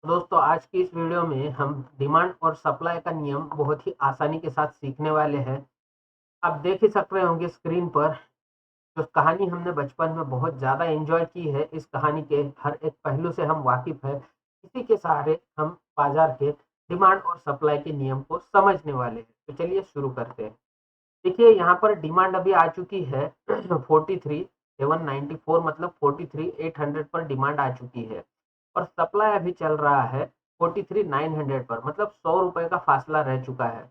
दोस्तों आज की इस वीडियो में हम डिमांड और सप्लाई का नियम बहुत ही आसानी के साथ सीखने वाले हैं। आप देख ही सक रहे होंगे स्क्रीन पर जो कहानी हमने बचपन में बहुत ज़्यादा एंजॉय की है। इस कहानी के हर एक पहलू से हम वाकिफ है। इसी के सहारे हम बाजार के डिमांड और सप्लाई के नियम को समझने वाले हैं। तो चलिए शुरू करते हैं। देखिए यहाँ पर डिमांड अभी आ चुकी है 43,794 मतलब 43,800 पर डिमांड आ चुकी है और सप्लाई अभी चल रहा है 43,900 पर मतलब 100 रुपए का फासला रह चुका है।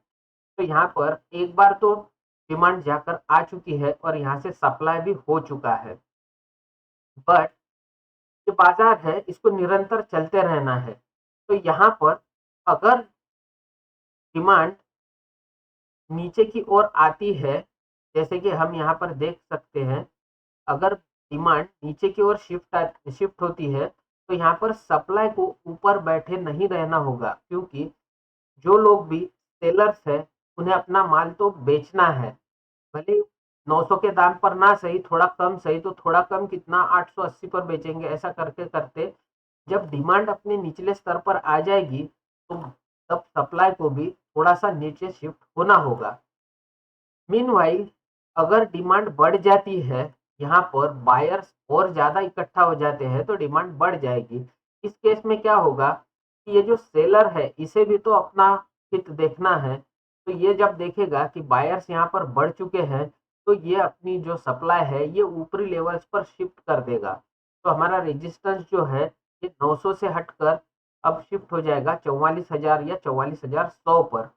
तो यहाँ पर एक बार तो डिमांड जाकर आ चुकी है और यहाँ से सप्लाई भी हो चुका है। बट जो बाजार है इसको निरंतर चलते रहना है। तो यहाँ पर अगर डिमांड नीचे की ओर आती है, जैसे कि हम यहाँ पर देख सकते हैं, अगर डिमांड नीचे की ओर शिफ्ट होती है तो यहाँ पर सप्लाई को ऊपर बैठे नहीं रहना होगा, क्योंकि जो लोग भी सेलर्स है उन्हें अपना माल तो बेचना है। भले 900 के दाम पर ना सही, थोड़ा कम सही, तो थोड़ा कम कितना 880 पर बेचेंगे। ऐसा करते करते जब डिमांड अपने निचले स्तर पर आ जाएगी तो तब सप्लाई को भी थोड़ा सा नीचे शिफ्ट होना होगा। मीनवाइल अगर डिमांड बढ़ जाती है, यहाँ पर बायर्स और ज़्यादा इकट्ठा हो जाते हैं तो डिमांड बढ़ जाएगी। इस केस में क्या होगा कि ये जो सेलर है इसे भी तो अपना हित देखना है। तो ये जब देखेगा कि बायर्स यहाँ पर बढ़ चुके हैं तो ये अपनी जो सप्लाई है ये ऊपरी लेवल्स पर शिफ्ट कर देगा। तो हमारा रेजिस्टेंस जो है ये 900 से हटकर अब शिफ्ट हो जाएगा 44,000 या 44,100 पर।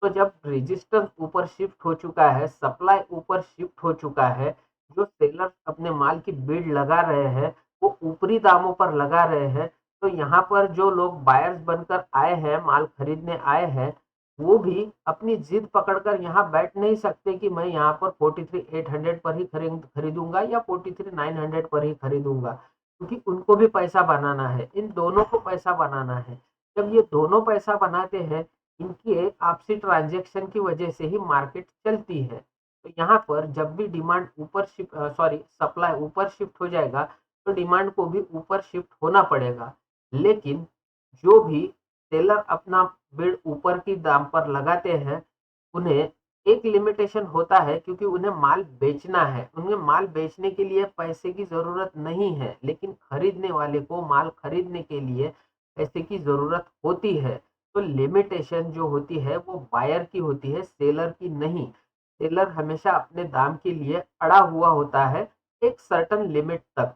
तो जब रेजिस्टेंस ऊपर शिफ्ट हो चुका है, सप्लाई ऊपर शिफ्ट हो चुका है, जो सेलर्स अपने माल की बिड लगा रहे हैं वो ऊपरी दामों पर लगा रहे हैं। तो यहाँ पर जो लोग बायर्स बनकर आए हैं, माल खरीदने आए हैं, वो भी अपनी जिद पकड़कर यहाँ बैठ नहीं सकते कि मैं यहाँ पर 43,800 पर ही खरीदूंगा या 43,900 पर ही खरीदूंगा, क्योंकि उनको भी पैसा बनाना है, इन दोनों को पैसा बनाना है। जब ये दोनों पैसा बनाते हैं, इनकी आपसी ट्रांजैक्शन की वजह से ही मार्केट चलती है। तो यहाँ पर जब भी डिमांड ऊपर शिफ्ट सॉरी सप्लाई ऊपर शिफ्ट हो जाएगा तो डिमांड को भी ऊपर शिफ्ट होना पड़ेगा। लेकिन जो भी सेलर अपना बिड ऊपर की दाम पर लगाते हैं उन्हें एक लिमिटेशन होता है, क्योंकि उन्हें माल बेचना है। उन्हें माल बेचने के लिए पैसे की जरूरत नहीं है, लेकिन खरीदने वाले को माल खरीदने के लिए पैसे की जरूरत होती है। तो लिमिटेशन जो होती है वो बायर की होती है, सेलर की नहीं। सेलर हमेशा अपने दाम के लिए अड़ा हुआ होता है एक सर्टेन लिमिट तक।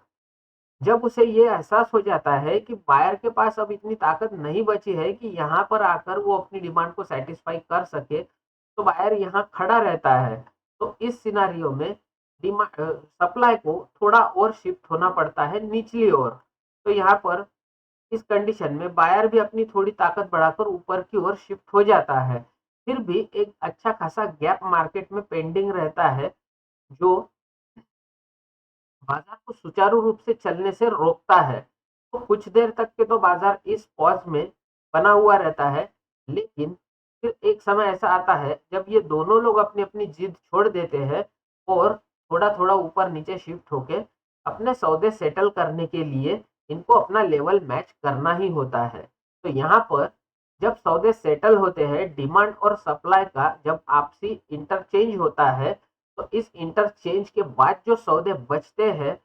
जब उसे ये एहसास हो जाता है कि बायर के पास अब इतनी ताकत नहीं बची है कि यहाँ पर आकर वो अपनी डिमांड को सेटिस्फाई कर सके, तो बायर यहाँ खड़ा रहता है। तो इस सिनारियो में डिमांड सप्लाई को थोड़ा और शिफ्ट होना पड़ता है निचली ओर। तो यहाँ पर इस कंडीशन में बायर भी अपनी थोड़ी ताकत बढ़ाकर ऊपर की ओर शिफ्ट हो जाता है। फिर भी एक अच्छा खासा गैप मार्केट में पेंडिंग रहता है, जो बाजार को सुचारू रूप से चलने से रोकता है। तो कुछ देर तक के तो बाजार इस पॉज में बना हुआ रहता है, लेकिन फिर एक समय ऐसा आता है जब ये दोनों लोग अपनी अपनी जिद छोड़ देते हैं और थोड़ा थोड़ा ऊपर नीचे शिफ्ट होके अपने सौदे सेटल करने के लिए इनको अपना लेवल मैच करना ही होता है। तो यहाँ पर जब सौदे सेटल होते हैं, डिमांड और सप्लाई का जब आपसी इंटरचेंज होता है, तो इस इंटरचेंज के बाद जो सौदे बचते हैं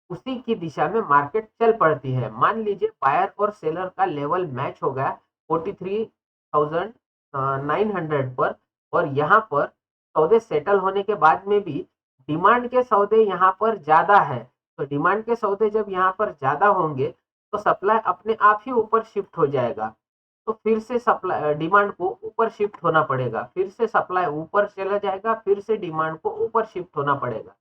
उसी की दिशा में मार्केट चल पड़ती है। मान लीजिए बायर और सेलर का लेवल मैच हो गया 43,900 पर, और यहाँ पर सौदे सेटल होने के बाद में भी डिमांड के सौदे यहाँ पर ज्यादा है। तो डिमांड के सौदे जब यहाँ पर ज्यादा होंगे तो सप्लाई अपने आप ही ऊपर शिफ्ट हो जाएगा। तो फिर से सप्लाई डिमांड को ऊपर शिफ्ट होना पड़ेगा, फिर से सप्लाई ऊपर चला जाएगा, फिर से डिमांड को ऊपर शिफ्ट होना पड़ेगा।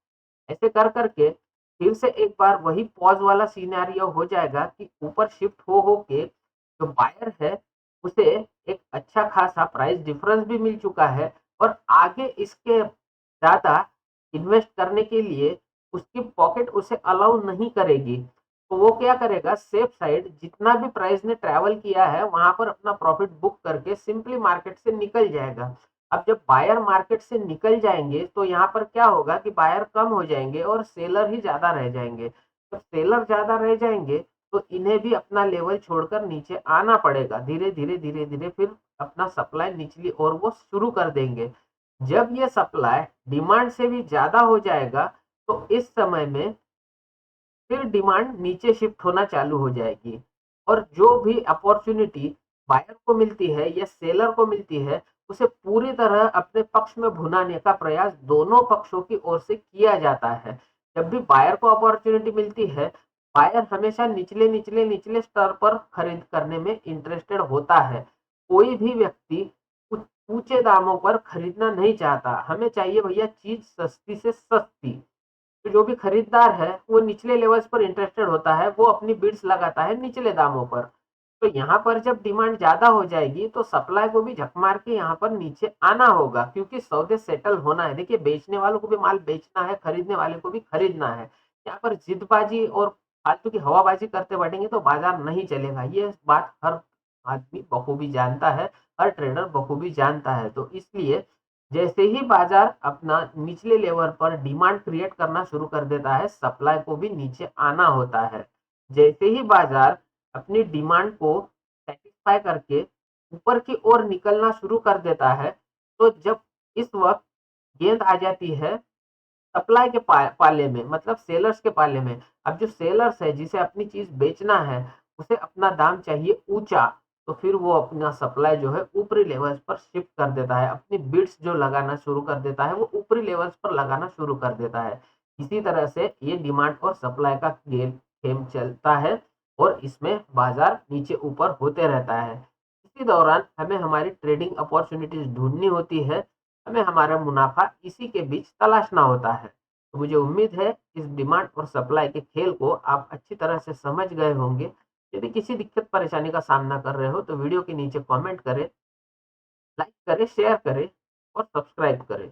ऐसे कर करके फिर से एक बार वही पॉज वाला सिनेरियो हो जाएगा कि ऊपर शिफ्ट हो के जो बायर है उसे एक अच्छा खासा प्राइस डिफरेंस भी मिल चुका है और आगे इसके ज्यादा इन्वेस्ट करने के लिए उसकी पॉकेट उसे अलाउ नहीं करेगी। तो वो क्या करेगा, सेफ साइड जितना भी प्राइस ने ट्रैवल किया है वहां पर अपना प्रॉफिट बुक करके सिंपली मार्केट से निकल जाएगा। अब जब बायर मार्केट से निकल जाएंगे तो यहाँ पर क्या होगा कि बायर कम हो जाएंगे और सेलर ही ज्यादा रह जाएंगे। जब सेलर ज्यादा रह जाएंगे तो इन्हें भी अपना लेवल छोड़कर नीचे आना पड़ेगा। धीरे धीरे धीरे धीरे फिर अपना सप्लाई निचली और वो शुरू कर देंगे। जब ये सप्लाई डिमांड से भी ज्यादा हो जाएगा तो इस समय में फिर डिमांड नीचे शिफ्ट होना चालू हो जाएगी और जो भी अपॉर्चुनिटी बायर को मिलती है या सेलर को मिलती है उसे पूरी तरह अपने पक्ष में भुनाने का प्रयास दोनों पक्षों की ओर से किया जाता है। जब भी बायर को अपॉर्चुनिटी मिलती है, बायर हमेशा निचले निचले निचले स्तर पर खरीद करने में इंटरेस्टेड होता है। कोई भी व्यक्ति ऊंचे दामों पर खरीदना नहीं चाहता। हमें चाहिए भैया चीज सस्ती से सस्ती। तो जो भी खरीदार है वो निचले लेवल्स पर इंटरेस्टेड होता है, वो अपनी बिड्स लगाता है निचले दामों पर। तो यहाँ पर जब डिमांड ज्यादा हो जाएगी तो सप्लाई को भी झक मार के यहाँ पर नीचे आना होगा, क्योंकि सौदे सेटल होना है। देखिए, बेचने वालों को भी माल बेचना है, खरीदने वाले को भी खरीदना है। यहाँ पर जिदबाजी और फालतू की हवाबाजी करते बैठेंगे तो बाजार नहीं चलेगा। ये बात हर आदमी बखूबी जानता है, हर ट्रेडर बखूबी जानता है। तो इसलिए जैसे ही बाजार अपना निचले लेवल पर डिमांड क्रिएट करना शुरू कर देता है, सप्लाई को भी नीचे आना होता है। जैसे ही बाजार अपनी डिमांड को सेटिस्फाई करके ऊपर की ओर निकलना शुरू कर देता है, तो जब इस वक्त गेंद आ जाती है सप्लाई के पाले में, मतलब सेलर्स के पाले में। अब जो सेलर्स है जिसे अपनी चीज बेचना है, उसे अपना दाम चाहिए ऊंचा, तो फिर वो अपना सप्लाई जो है ऊपरी लेवल्स पर शिफ्ट कर देता है। अपनी बिड्स जो लगाना शुरू कर देता है वो ऊपरी लेवल्स पर लगाना शुरू कर देता है। इसी तरह से ये डिमांड और सप्लाई का गेम चलता है और इसमें बाजार नीचे ऊपर होते रहता है। इसी दौरान हमें हमारी ट्रेडिंग अपॉर्चुनिटीज ढूंढनी होती है, हमें हमारा मुनाफा इसी के बीच तलाशना होता है। तो मुझे उम्मीद है इस डिमांड और सप्लाई के खेल को आप अच्छी तरह से समझ गए होंगे। यदि किसी दिक्कत परेशानी का सामना कर रहे हो तो वीडियो के नीचे कमेंट करें, लाइक करें, शेयर करें और सब्सक्राइब करें।